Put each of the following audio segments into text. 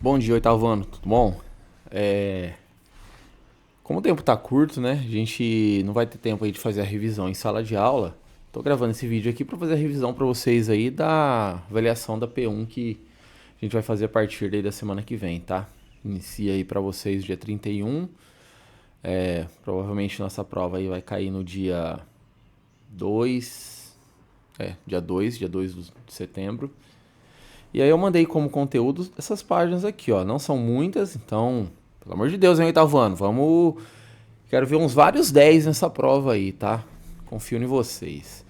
Bom dia, oitavo ano, tudo bom? É, Como o tempo tá curto, né? A gente não vai ter tempo aí de fazer a revisão em sala de aula. Tô gravando esse vídeo aqui para fazer a revisão para vocês aí da avaliação da P1 que a gente vai fazer a partir daí da semana que vem, tá? Inicia aí para vocês dia 31. Provavelmente nossa prova aí vai cair no dia 2, dia 2 de setembro. E aí eu mandei como conteúdo essas páginas aqui, ó. Não são muitas, então, pelo amor de Deus, hein, oitavo ano, vamos. Quero ver uns vários 10 nessa prova aí, tá? Confio em vocês.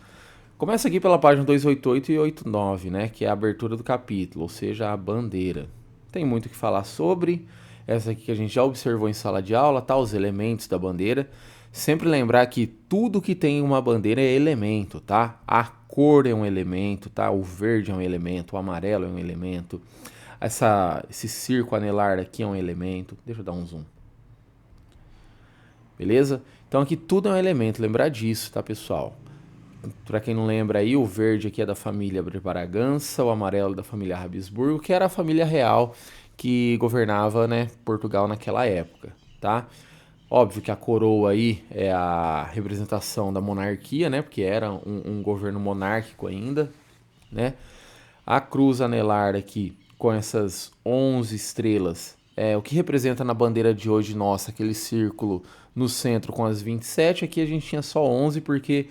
Começa aqui pela página 288 e 89, né? Que é a abertura do capítulo, ou seja, a bandeira. Tem muito o que falar sobre. Essa aqui que a gente já observou em sala de aula, tá? Os elementos da bandeira. Sempre lembrar que tudo que tem uma bandeira é elemento, tá? A cor é um elemento, tá? O verde é um elemento, o amarelo é um elemento. Esse círculo anelar aqui é um elemento. Deixa eu dar um zoom. Beleza? Então aqui tudo é um elemento, lembrar disso, tá, pessoal? Para quem não lembra aí, o verde aqui é da família de Bragança, o amarelo da família Habsburgo, que era a família real que governava, né, Portugal naquela época, tá? Óbvio que a coroa aí é a representação da monarquia, né, porque era um governo monárquico ainda, né? A cruz anelar aqui com essas 11 estrelas é o que representa na bandeira de hoje nossa, aquele círculo no centro com as 27. Aqui a gente tinha só 11 porque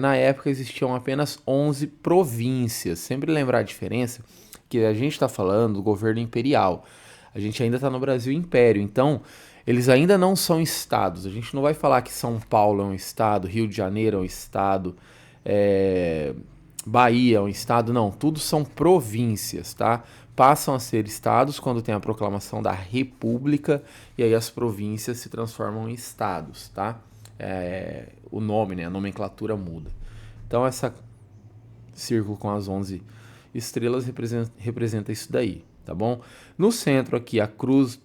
na época existiam apenas 11 províncias. Sempre lembrar a diferença que a gente está falando do governo imperial. A gente ainda está no Brasil Império, então eles ainda não são estados. A gente não vai falar que São Paulo é um estado, Rio de Janeiro é um estado, é, Bahia é um estado, não, tudo são províncias, tá? Passam a ser estados quando tem a proclamação da República e aí as províncias se transformam em estados, tá? O nome, né, a nomenclatura muda. Então essa círculo com as 11 estrelas representa isso daí, tá bom? No centro aqui a cruz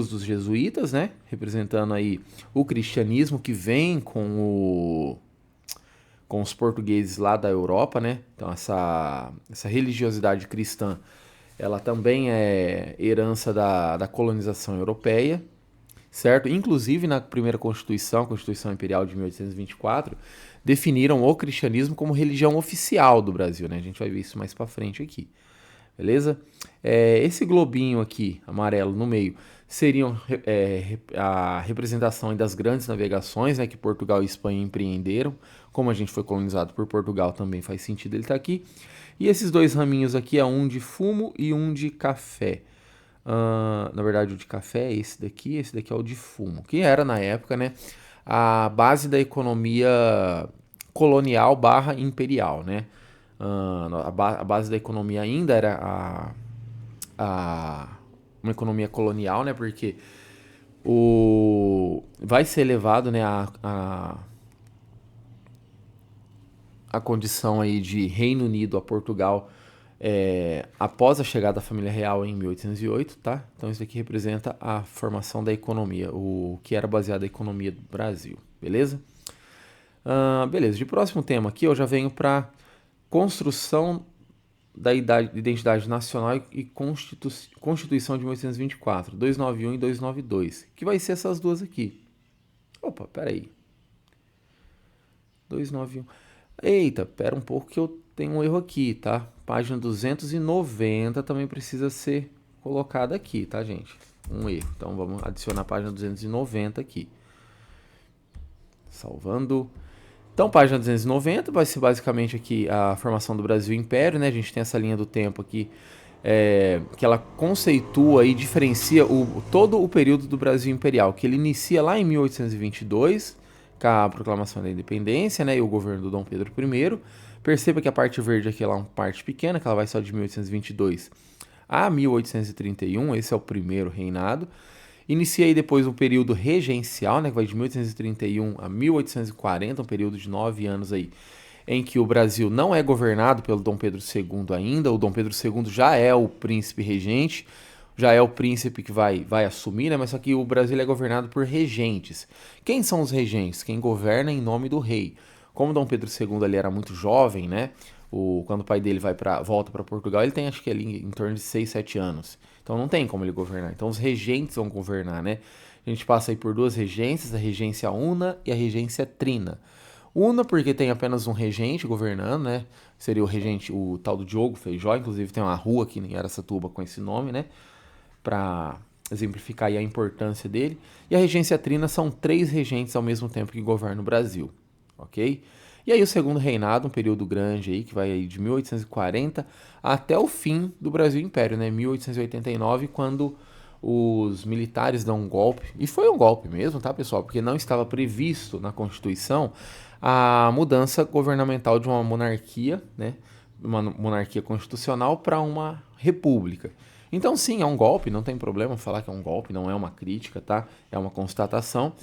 dos jesuítas, né, representando aí o cristianismo que vem com os portugueses lá da Europa, né? Então essa religiosidade cristã, ela também é herança da colonização europeia, certo? Inclusive na primeira Constituição, a Constituição Imperial de 1824, definiram o cristianismo como religião oficial do Brasil, né? A gente vai ver isso mais para frente aqui, beleza? Esse globinho aqui, amarelo no meio, seriam a representação das grandes navegações, né, que Portugal e Espanha empreenderam. Como a gente foi colonizado por Portugal, também faz sentido ele estar aqui. E esses dois raminhos aqui é um de fumo e um de café. Na verdade, o de café é esse daqui é o de fumo, que era na época, né, a base da economia colonial barra imperial, né? A base da economia ainda era uma economia colonial, né? Porque vai ser elevado, né, a condição aí de Reino Unido a Portugal após a chegada da família real em 1808, tá? Então isso aqui representa a formação da economia, o que era baseado na economia do Brasil, beleza? Beleza, de próximo tema aqui eu já venho para construção da identidade nacional e Constituição de 1824, 291 e 292, que vai ser essas duas aqui. Opa, peraí. 291. Eita, pera um pouco que eu tenho um erro aqui, tá? Página 290 também precisa ser colocada aqui, tá, gente? Um erro. Então vamos adicionar a página 290 aqui. Salvando. Então, página 290 vai ser basicamente aqui a formação do Brasil Império, né? A gente tem essa linha do tempo aqui que ela conceitua e diferencia todo o período do Brasil Imperial, que ele inicia lá em 1822, com a proclamação da independência, né? E o governo do Dom Pedro I. Perceba que a parte verde aqui é uma parte pequena, que ela vai só de 1822 a 1831, esse é o primeiro reinado. Inicia aí depois um período regencial, né, que vai de 1831 a 1840, um período de 9 anos aí, em que o Brasil não é governado pelo Dom Pedro II ainda. O Dom Pedro II já é o príncipe regente, já é o príncipe que vai assumir, né? Mas só que o Brasil é governado por regentes. Quem são os regentes? Quem governa em nome do rei. Como Dom Pedro II ali era muito jovem, né? Quando o pai dele volta para Portugal, ele tem acho que ali em torno de 6, 7 anos. Então não tem como ele governar. Então os regentes vão governar, né? A gente passa aí por duas regências, a regência una e a regência trina. Una porque tem apenas um regente governando, né? Seria o regente, o tal do Diogo Feijó, inclusive tem uma rua aqui em Araçatuba com esse nome, né? Para exemplificar aí a importância dele. E a regência trina são 3 regentes ao mesmo tempo que governam o Brasil, ok? E aí o segundo reinado, um período grande aí, que vai aí de 1840 até o fim do Brasil Império, né? 1889, quando os militares dão um golpe, e foi um golpe mesmo, tá, pessoal? Porque não estava previsto na Constituição a mudança governamental de uma monarquia, né? Uma monarquia constitucional para uma república. Então, sim, é um golpe, não tem problema falar que é um golpe, não é uma crítica, tá? É uma constatação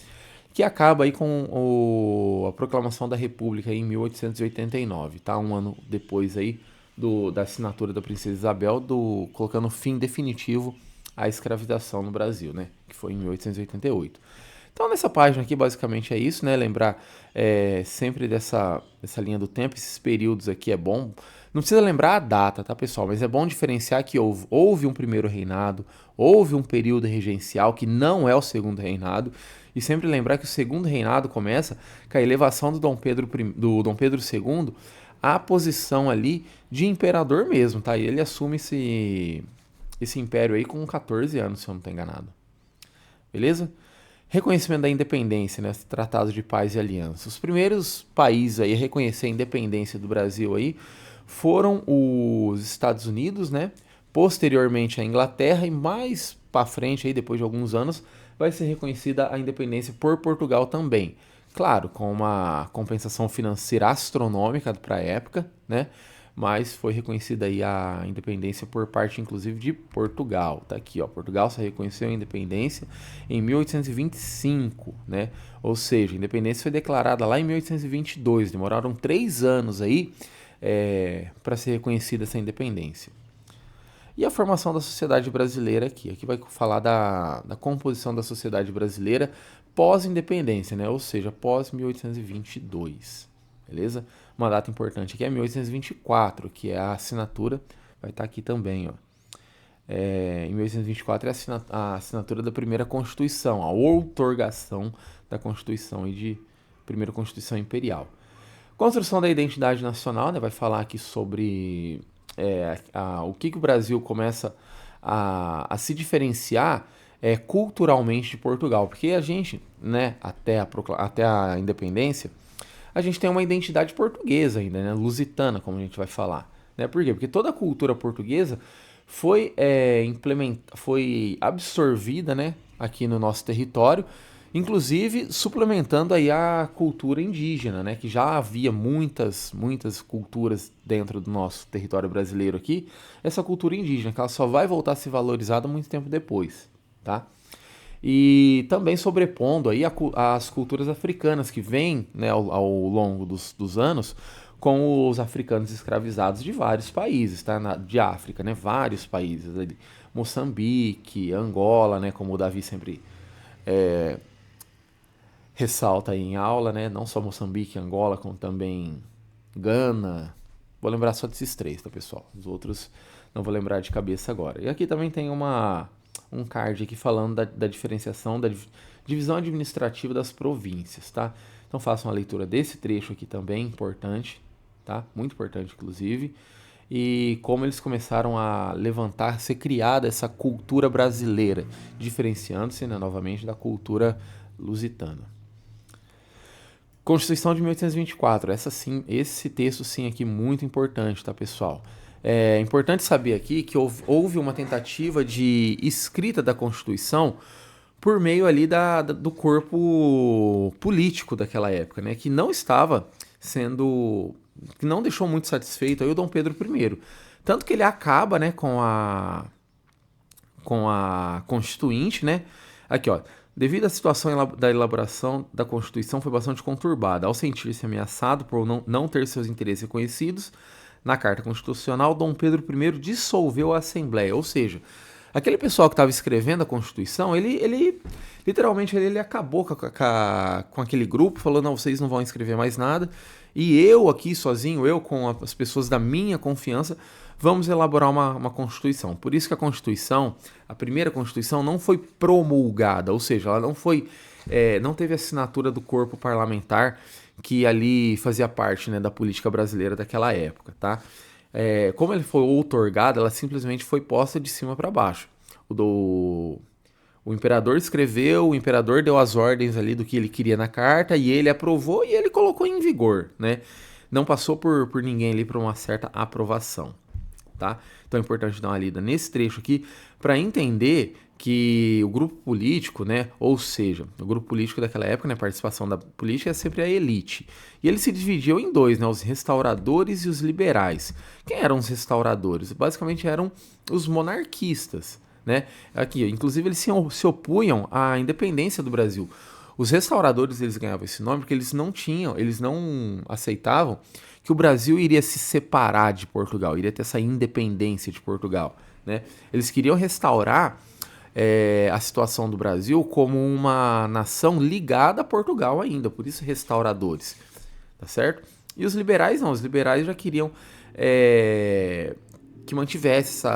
que acaba aí com a proclamação da República em 1889, tá? Um ano depois aí da assinatura da Princesa Isabel, colocando fim definitivo à escravização no Brasil, né? Que foi em 1888. Então, nessa página aqui, basicamente é isso, né? Lembrar sempre dessa linha do tempo, esses períodos aqui é bom. Não precisa lembrar a data, tá, pessoal? Mas é bom diferenciar que houve um primeiro reinado, houve um período regencial, que não é o segundo reinado, e sempre lembrar que o segundo reinado começa com a elevação do Dom Pedro II à posição ali de imperador mesmo, tá? E ele assume esse império aí com 14 anos, se eu não estou enganado. Beleza? Reconhecimento da independência, né? Tratado de Paz e Aliança. Os primeiros países aí a reconhecer a independência do Brasil aí foram os Estados Unidos, né? Posteriormente a Inglaterra e mais para frente aí depois de alguns anos vai ser reconhecida a independência por Portugal também. Claro, com uma compensação financeira astronômica para a época, né? Mas foi reconhecida aí a independência por parte, inclusive, de Portugal. Tá aqui, ó. Portugal só reconheceu a independência em 1825, né? Ou seja, a independência foi declarada lá em 1822. Demoraram 3 anos aí para ser reconhecida essa independência. E a formação da sociedade brasileira aqui. Aqui vai falar da composição da sociedade brasileira pós-independência, né? Ou seja, pós 1822. Beleza? Uma data importante aqui é 1824, que é a assinatura, vai estar aqui também, ó. Em 1824 é a assinatura da primeira Constituição, a outorgação da Constituição e de primeira Constituição Imperial. Construção da identidade nacional, né, vai falar aqui sobre o que o Brasil começa a se diferenciar culturalmente de Portugal, porque a gente, né, até a independência, a gente tem uma identidade portuguesa ainda, né? Lusitana, como a gente vai falar. Né? Por quê? Porque toda a cultura portuguesa foi absorvida, né, aqui no nosso território, inclusive suplementando aí a cultura indígena, né, que já havia muitas culturas dentro do nosso território brasileiro aqui, essa cultura indígena, que ela só vai voltar a ser valorizada muito tempo depois, tá? E também sobrepondo aí as culturas africanas que vêm, né, ao longo dos anos com os africanos escravizados de vários países, tá? De África, né? Vários países ali. Moçambique, Angola, né? Como o Davi sempre ressalta aí em aula, né? Não só Moçambique, Angola, como também Gana. Vou lembrar só desses 3, tá, pessoal? Os outros não vou lembrar de cabeça agora. E aqui também tem um card aqui falando da diferenciação, da divisão administrativa das províncias, tá? Então façam a leitura desse trecho aqui também, importante, tá? Muito importante, inclusive. E como eles começaram a levantar, ser criada essa cultura brasileira, diferenciando-se, né, novamente, da cultura lusitana. Constituição de 1824, esse texto sim aqui muito importante, tá, pessoal? É importante saber aqui que houve uma tentativa de escrita da Constituição por meio ali do corpo político daquela época, né? Que não estava sendo... que não deixou muito satisfeito aí o Dom Pedro I. Tanto que ele acaba, né, com a Constituinte, né? Aqui, ó. Devido à situação da elaboração da Constituição foi bastante conturbada, ao sentir-se ameaçado por não ter seus interesses reconhecidos na Carta Constitucional, Dom Pedro I dissolveu a Assembleia, ou seja, aquele pessoal que estava escrevendo a Constituição, ele Literalmente ele acabou com aquele grupo, falou, não, vocês não vão escrever mais nada, e eu aqui sozinho, eu com as pessoas da minha confiança, vamos elaborar uma Constituição. Por isso que a Constituição, a primeira Constituição, não foi promulgada, ou seja, ela não teve assinatura do corpo parlamentar que ali fazia parte, né, da política brasileira daquela época, tá? Como ele foi outorgada, ela simplesmente foi posta de cima para baixo. O imperador escreveu, o imperador deu as ordens ali do que ele queria na carta e ele aprovou e ele colocou em vigor, né? Não passou por ninguém ali por uma certa aprovação, tá? Então é importante dar uma lida nesse trecho aqui para entender que o grupo político, né, ou seja, o grupo político daquela época, né, a participação da política é sempre a elite. E ele se dividiu em dois, né, os restauradores e os liberais. Quem eram os restauradores? Basicamente eram os monarquistas, né? Aqui, inclusive eles se opunham à independência do Brasil. Os restauradores, eles ganhavam esse nome porque eles não aceitavam que o Brasil iria se separar de Portugal, iria ter essa independência de Portugal, né? Eles queriam restaurar a situação do Brasil como uma nação ligada a Portugal ainda, por isso restauradores, tá certo? E os liberais não, os liberais já queriam que mantivesse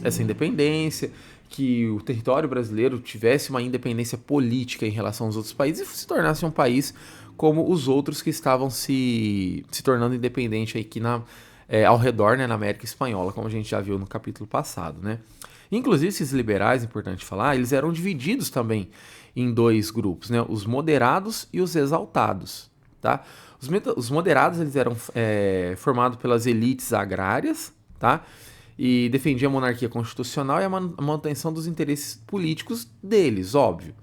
essa independência, que o território brasileiro tivesse uma independência política em relação aos outros países e se tornasse um país como os outros que estavam se tornando independente aqui ao redor, né, na América Espanhola, como a gente já viu no capítulo passado, né? Inclusive, esses liberais, importante falar, eles eram divididos também em dois grupos, né? Os moderados e os exaltados, tá? Os moderados, eles eram formados pelas elites agrárias, tá? E defendiam a monarquia constitucional e a manutenção dos interesses políticos deles, óbvio.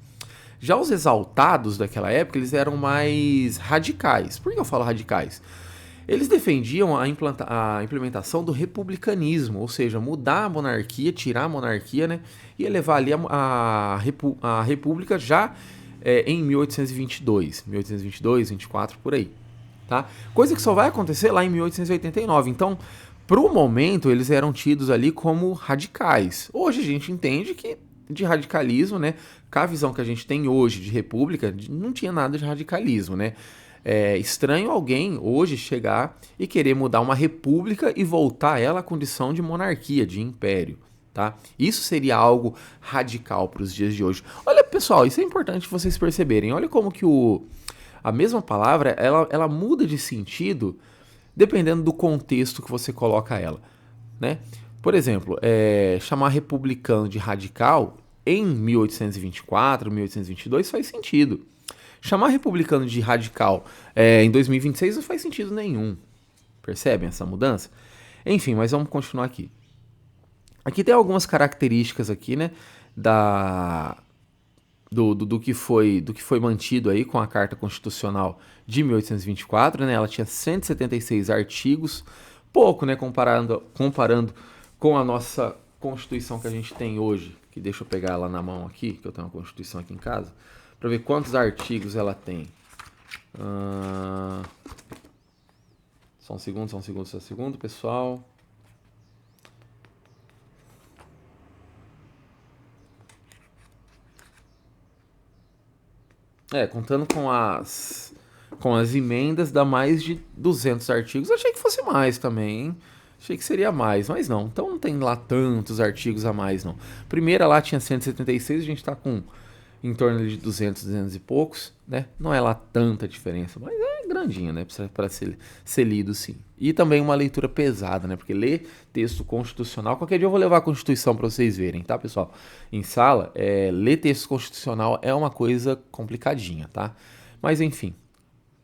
Já os exaltados daquela época, eles eram mais radicais. Por que eu falo radicais? Eles defendiam a implementação do republicanismo, ou seja, mudar a monarquia, tirar a monarquia, né, e elevar ali a república já em 1822, 24, por aí, tá? Coisa que só vai acontecer lá em 1889. Então, pro momento, eles eram tidos ali como radicais. Hoje a gente entende que de radicalismo, né, com a visão que a gente tem hoje de república, não tinha nada de radicalismo, né? É estranho alguém hoje chegar e querer mudar uma república e voltar ela à condição de monarquia, de império, tá? Isso seria algo radical para os dias de hoje. Olha, pessoal, isso é importante vocês perceberem. Olha como que a mesma palavra, ela muda de sentido dependendo do contexto que você coloca ela, né? Por exemplo, chamar republicano de radical em 1824, 1822 faz sentido. Chamar republicano de radical em 2026 não faz sentido nenhum. Percebem essa mudança? Enfim, mas vamos continuar aqui. Aqui tem algumas características aqui, né, do que foi mantido aí com a Carta Constitucional de 1824, né? Ela tinha 176 artigos, pouco, né, comparando com a nossa Constituição que a gente tem hoje, que deixa eu pegar ela na mão aqui, que eu tenho uma Constituição aqui em casa, para ver quantos artigos ela tem. Só um segundo, pessoal. Contando com as emendas, dá mais de 200 artigos. Eu achei que fosse mais também, hein? Achei que seria mais, mas não. Então não tem lá tantos artigos a mais, não. Primeira lá tinha 176, a gente está com em torno de 200 e poucos, né? Não é lá tanta diferença, mas é grandinha, né? Para ser lido, sim. E também uma leitura pesada, né? Porque ler texto constitucional... Qualquer dia eu vou levar a Constituição para vocês verem, tá, pessoal? Em sala, ler texto constitucional é uma coisa complicadinha, tá? Mas, enfim,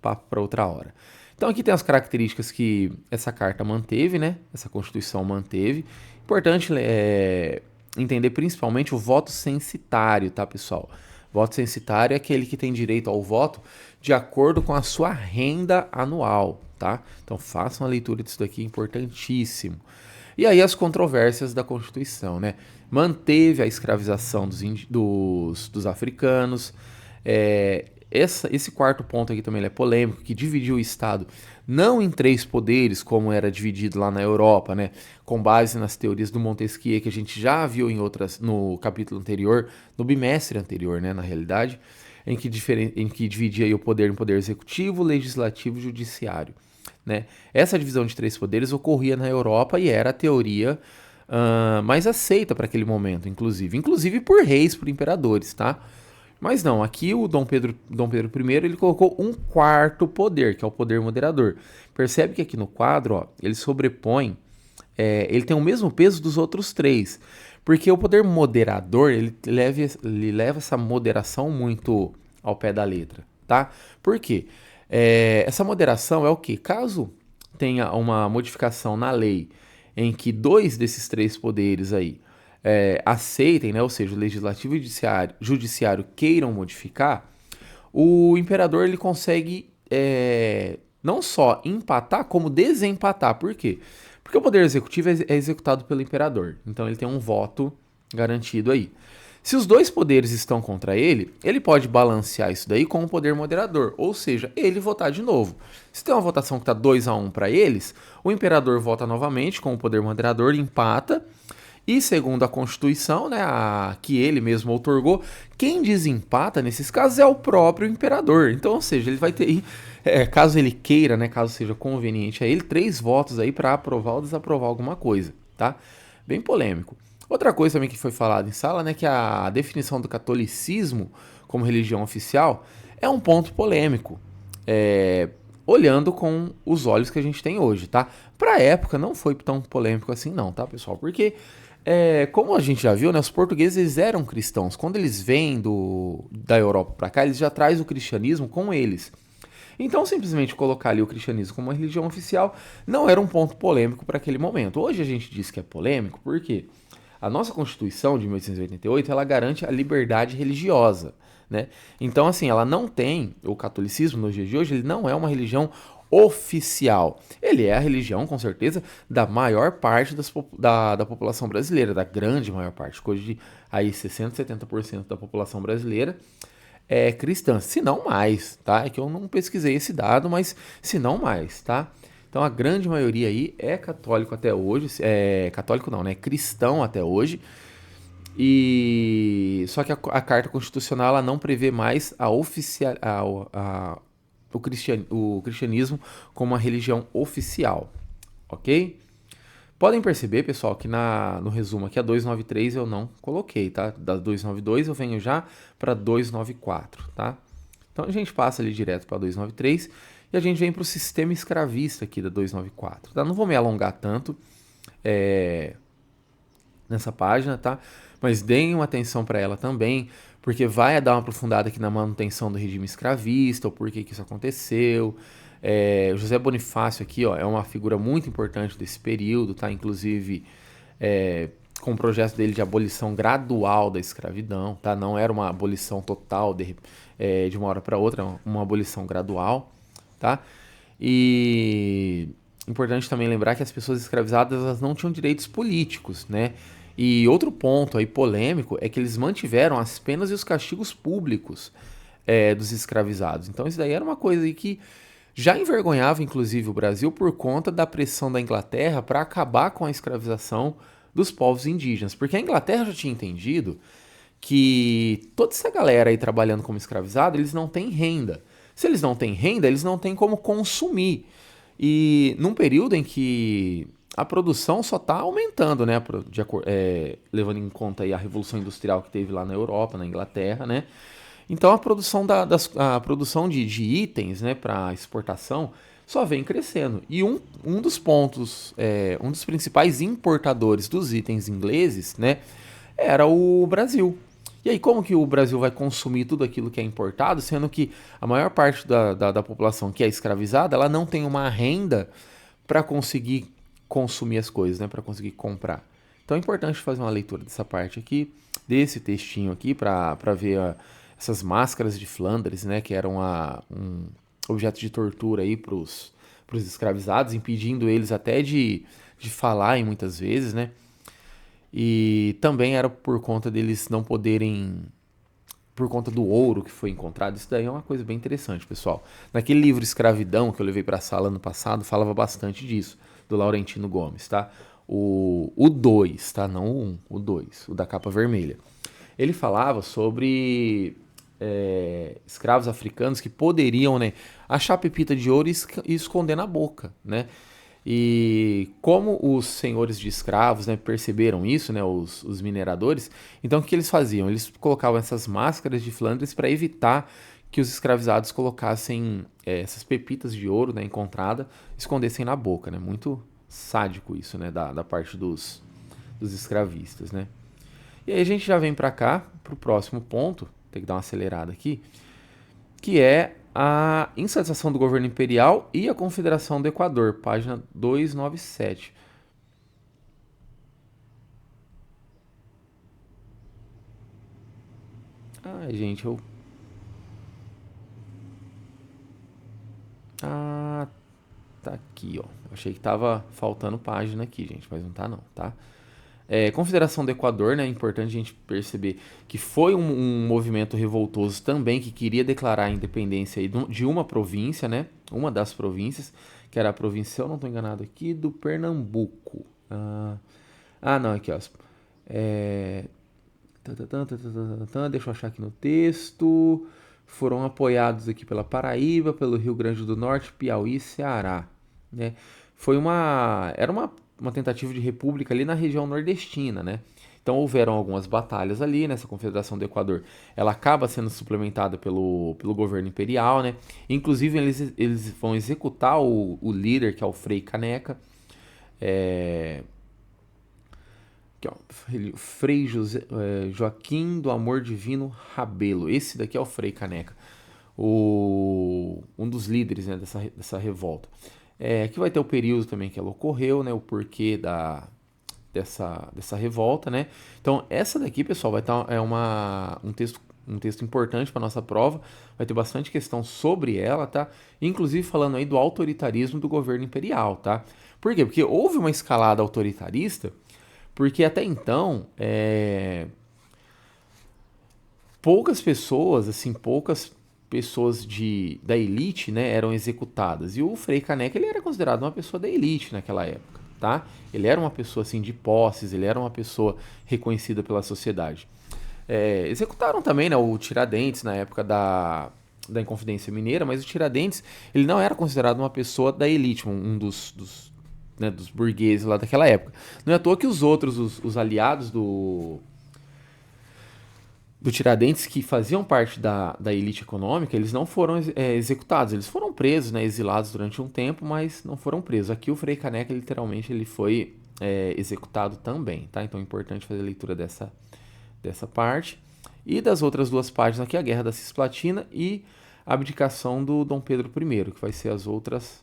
papo para outra hora. Então, aqui tem as características que essa carta manteve, né? Essa Constituição manteve. Importante entender principalmente o voto censitário, tá, pessoal? Voto censitário é aquele que tem direito ao voto de acordo com a sua renda anual, tá? Então façam a leitura disso daqui, importantíssimo. E aí as controvérsias da Constituição, né? Manteve a escravização dos africanos. Esse quarto ponto aqui também é polêmico, que dividiu o Estado não em três poderes, como era dividido lá na Europa, né? Com base nas teorias do Montesquieu, que a gente já viu no capítulo anterior, no bimestre anterior, né? Na realidade, em que dividia aí o poder em poder executivo, legislativo e judiciário, né? Essa divisão de três poderes ocorria na Europa e era a teoria mais aceita para aquele momento, inclusive por reis, por imperadores, tá? Mas não, aqui o Dom Pedro I ele colocou um quarto poder, que é o poder moderador. Percebe que aqui no quadro, ó, ele sobrepõe, ele tem o mesmo peso dos outros três, porque o poder moderador ele leva essa moderação muito ao pé da letra, tá? Por quê? Essa moderação é o que? Caso tenha uma modificação na lei em que dois desses três poderes aí aceitem, né, ou seja, o legislativo e o judiciário queiram modificar, o imperador ele consegue não só empatar, como desempatar. Por quê? Porque o poder executivo é executado pelo imperador, então ele tem um voto garantido aí. Se os dois poderes estão contra ele, ele pode balancear isso daí com o poder moderador, ou seja, ele votar de novo. Se tem uma votação que está 2-1 para eles, o imperador vota novamente com o poder moderador, empata, e segundo a Constituição, né, que ele mesmo outorgou, quem desempata nesses casos é o próprio imperador. Então, ou seja, ele vai ter, caso ele queira, né, caso seja conveniente a ele, 3 votos aí para aprovar ou desaprovar alguma coisa, tá? Bem polêmico. Outra coisa também que foi falada em sala, né, que a definição do catolicismo como religião oficial é um ponto polêmico, olhando com os olhos que a gente tem hoje, tá? Para a época não foi tão polêmico assim não, tá, pessoal? Porque, como a gente já viu, né, os portugueses eles eram cristãos. Quando eles vêm da Europa para cá, eles já trazem o cristianismo com eles. Então, simplesmente colocar ali o cristianismo como uma religião oficial não era um ponto polêmico para aquele momento. Hoje a gente diz que é polêmico porque a nossa Constituição de 1888 ela garante a liberdade religiosa, né? Então, assim, ela não tem, o catolicismo nos dias de hoje, ele não é uma religião oficial. Ele é a religião, com certeza, da maior parte da população brasileira, da grande maior parte. Coisa de aí 60%, 70% da população brasileira é cristã, se não mais, tá? É que eu não pesquisei esse dado, mas se não mais, tá? Então a grande maioria aí é católico até hoje, católico não, né? Cristão até hoje. E só que a Carta Constitucional ela não prevê mais o cristianismo como uma religião oficial, ok? Podem perceber, pessoal, que no resumo aqui a 293 eu não coloquei, tá? Da 292 eu venho já para 294, tá? Então a gente passa ali direto para 293 e a gente vem para o sistema escravista aqui da 294, tá? Não vou me alongar tanto nessa página, tá? Mas deem uma atenção para ela também, porque vai dar uma aprofundada aqui na manutenção do regime escravista, o porquê que isso aconteceu. O José Bonifácio aqui, ó, é uma figura muito importante desse período, tá? Inclusive com o projeto dele de abolição gradual da escravidão, tá? Não era uma abolição total de uma hora para outra, uma abolição gradual, tá? E importante também lembrar que as pessoas escravizadas elas não tinham direitos políticos, né? E outro ponto aí polêmico é que eles mantiveram as penas e os castigos públicos dos escravizados. Então isso daí era uma coisa aí que já envergonhava inclusive o Brasil por conta da pressão da Inglaterra para acabar com a escravização dos povos indígenas. Porque a Inglaterra já tinha entendido que toda essa galera aí trabalhando como escravizado, eles não têm renda. Se eles não têm renda, eles não têm como consumir. E num período em que a produção só está aumentando, né? Levando em conta aí a revolução industrial que teve lá na Europa, na Inglaterra, né? Então a produção, a produção de itens, né, para exportação só vem crescendo. E um dos pontos, um dos principais importadores dos itens ingleses, né, era o Brasil. E aí, como que o Brasil vai consumir tudo aquilo que é importado, sendo que a maior parte da população que é escravizada, ela não tem uma renda para conseguir consumir as coisas, né, para conseguir comprar. Então é importante fazer uma leitura dessa parte aqui, desse textinho aqui, para ver essas máscaras de Flandres, né, que eram um objeto de tortura aí para os escravizados, impedindo eles até de falar em muitas vezes, né. E também era por conta deles não poderem por conta do ouro que foi encontrado. Isso daí é uma coisa bem interessante, pessoal. Naquele livro Escravidão, que eu levei para a sala ano passado, falava bastante disso, do Laurentino Gomes, tá? O 2, tá? Não o 1, o 2, o da capa vermelha. Ele falava sobre escravos africanos que poderiam, né, achar pepita de ouro e esconder na boca, né? E como os senhores de escravos, né, perceberam isso, né, os mineradores, então o que eles faziam? Eles colocavam essas máscaras de Flandres para evitar que os escravizados colocassem essas pepitas de ouro, né, encontrada, escondessem na boca, né? Muito sádico isso, né, da parte dos escravistas, né? E aí a gente já vem para cá, para o próximo ponto, tem que dar uma acelerada aqui, que é a insatisfação do governo imperial e a Confederação do Equador, página 297. Ai, gente, eu... Ah, tá aqui, ó. Achei que tava faltando página aqui, gente, mas não tá não, tá? Confederação do Equador, né? É importante a gente perceber que foi um movimento revoltoso também que queria declarar a independência aí de uma província, né? Uma das províncias, que era a província, se eu não estou enganado aqui, do Pernambuco. Não, aqui, ó. É, deixa eu achar aqui no texto. Foram apoiados aqui pela Paraíba, pelo Rio Grande do Norte, Piauí e Ceará, né? Era uma tentativa de república ali na região nordestina, né? Então houveram algumas batalhas ali nessa Confederação do Equador. Ela acaba sendo suplementada pelo governo imperial, né? Inclusive eles vão executar o líder, que é o Frei Caneca. Aqui, ó, Frei Joaquim do Amor Divino Rabelo. Esse daqui é o Frei Caneca, um dos líderes, né, dessa revolta. Aqui vai ter o período também que ela ocorreu, né, o porquê dessa revolta, né? Então essa daqui, pessoal, vai estar um texto importante para nossa prova. Vai ter bastante questão sobre ela, tá? Inclusive falando aí do autoritarismo do governo imperial, tá? Por quê? Porque houve uma escalada autoritarista, porque até então poucas pessoas da elite, né, eram executadas. E o Frei Caneca, ele era considerado uma pessoa da elite naquela época, tá? Ele era uma pessoa assim de posses, ele era uma pessoa reconhecida pela sociedade. Executaram também, né, o Tiradentes na época da Inconfidência Mineira, mas o Tiradentes, ele não era considerado uma pessoa da elite, um né, dos burgueses lá daquela época. Não é à toa que os outros, os aliados do Tiradentes, que faziam parte da elite econômica, eles não foram executados, eles foram presos, né, exilados durante um tempo, mas não foram presos. Aqui o Frei Caneca, literalmente, ele foi executado também, tá? Então é importante fazer a leitura dessa parte. E das outras duas páginas aqui, a Guerra da Cisplatina e a abdicação do Dom Pedro I, que vai ser as outras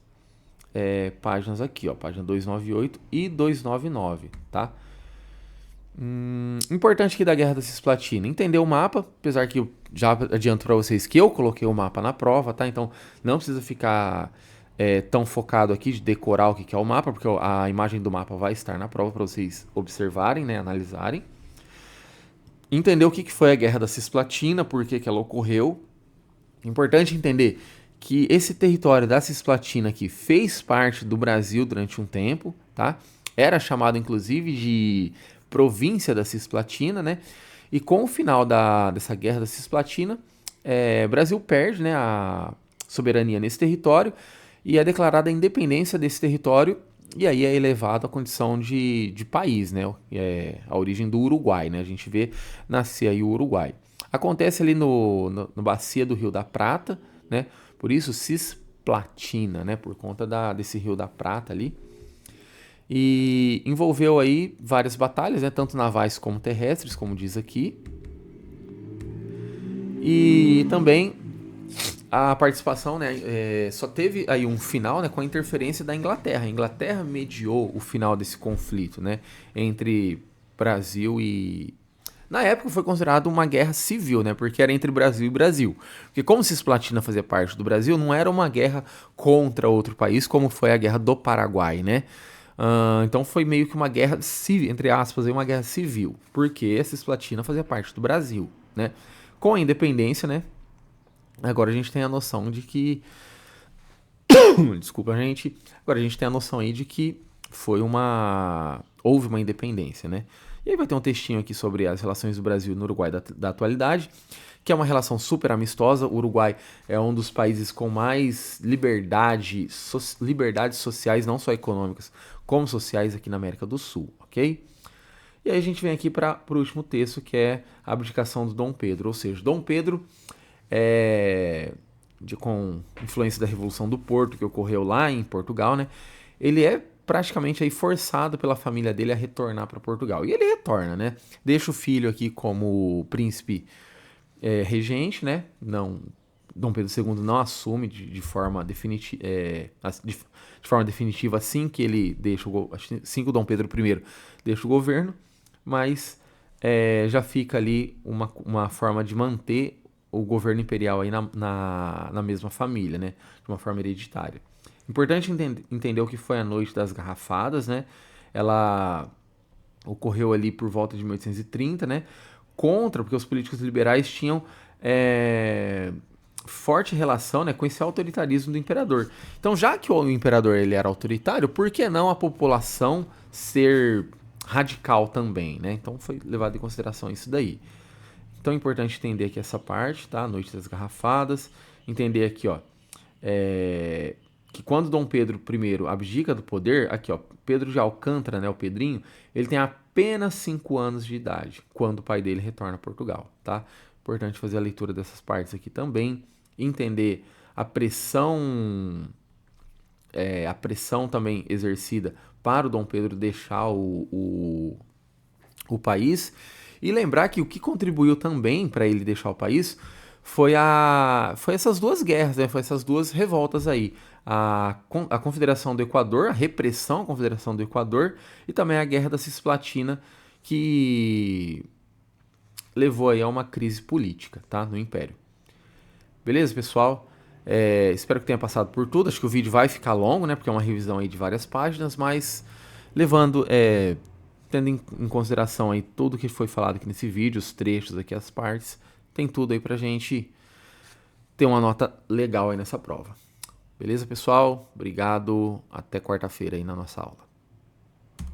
páginas aqui, ó, página 298 e 299, tá? Importante aqui da Guerra da Cisplatina, entender o mapa, apesar que eu já adianto para vocês que eu coloquei o mapa na prova, tá? Então não precisa ficar tão focado aqui de decorar o que é o mapa, porque a imagem do mapa vai estar na prova para vocês observarem, né, analisarem. Entender o que foi a Guerra da Cisplatina, por que ela ocorreu. Importante entender que esse território da Cisplatina aqui fez parte do Brasil durante um tempo, tá? Era chamado inclusive de província da Cisplatina, né? E com o final dessa Guerra da Cisplatina, o Brasil perde, né, a soberania nesse território e é declarada a independência desse território, e aí é elevado à condição de país, né? A origem do Uruguai, né? A gente vê nascer aí o Uruguai. Acontece ali no bacia do Rio da Prata, né? Por isso Cisplatina, né? Por conta desse Rio da Prata ali. E envolveu aí várias batalhas, né? Tanto navais como terrestres, como diz aqui. E também a participação, né, só teve aí um final, né, com a interferência da Inglaterra. A Inglaterra mediou o final desse conflito, né, entre Brasil e... Na época foi considerado uma guerra civil, né, porque era entre Brasil e Brasil. Porque como Cisplatina fazia parte do Brasil, não era uma guerra contra outro país, como foi a Guerra do Paraguai, né. Então foi meio que uma guerra civil, entre aspas, uma guerra civil, porque a Cisplatina fazia parte do Brasil, né. Com a independência, né? Agora a gente tem a noção de que desculpa, gente. Agora a gente tem a noção aí de que houve uma independência, né? E aí vai ter um textinho aqui sobre as relações do Brasil no Uruguai da atualidade, que é uma relação super amistosa. O Uruguai é um dos países com mais liberdades sociais, não só econômicas, como sociais aqui na América do Sul, ok? E aí a gente vem aqui para o último texto, que é a abdicação do Dom Pedro. Ou seja, Dom Pedro com influência da Revolução do Porto, que ocorreu lá em Portugal, né? Ele é praticamente aí forçado pela família dele a retornar para Portugal. E ele retorna, né? Deixa o filho aqui como príncipe regente, né? Não, Dom Pedro II não assume de forma definitiva, de forma definitiva assim que ele deixa assim que o Dom Pedro I deixa o governo, mas já fica ali uma forma de manter o governo imperial aí na mesma família, né? De uma forma hereditária. Importante entender o que foi a Noite das Garrafadas, né? Ela ocorreu ali por volta de 1830, né? Porque os políticos liberais tinham forte relação, né, com esse autoritarismo do imperador. Então, já que o imperador ele era autoritário, por que não a população ser radical também, né? Então foi levado em consideração isso daí. Então é importante entender aqui essa parte, tá? Noite das Garrafadas. Entender aqui, ó, que quando Dom Pedro I abdica do poder, aqui, ó, Pedro de Alcântara, né, o Pedrinho, ele tem apenas 5 anos de idade quando o pai dele retorna a Portugal, tá? Importante fazer a leitura dessas partes aqui também, entender a pressão também exercida para o Dom Pedro deixar o país, e lembrar que o que contribuiu também para ele deixar o país foi essas duas guerras, né? Foi essas duas revoltas aí. A Confederação do Equador, a repressão à Confederação do Equador, e também a Guerra da Cisplatina, que levou aí a uma crise política, tá? No Império. Beleza, pessoal? Espero que tenha passado por tudo. Acho que o vídeo vai ficar longo, né? Porque é uma revisão aí de várias páginas, mas tendo em consideração aí tudo que foi falado aqui nesse vídeo, os trechos aqui, as partes, tem tudo aí pra gente ter uma nota legal aí nessa prova. Beleza, pessoal? Obrigado. Até quarta-feira aí na nossa aula.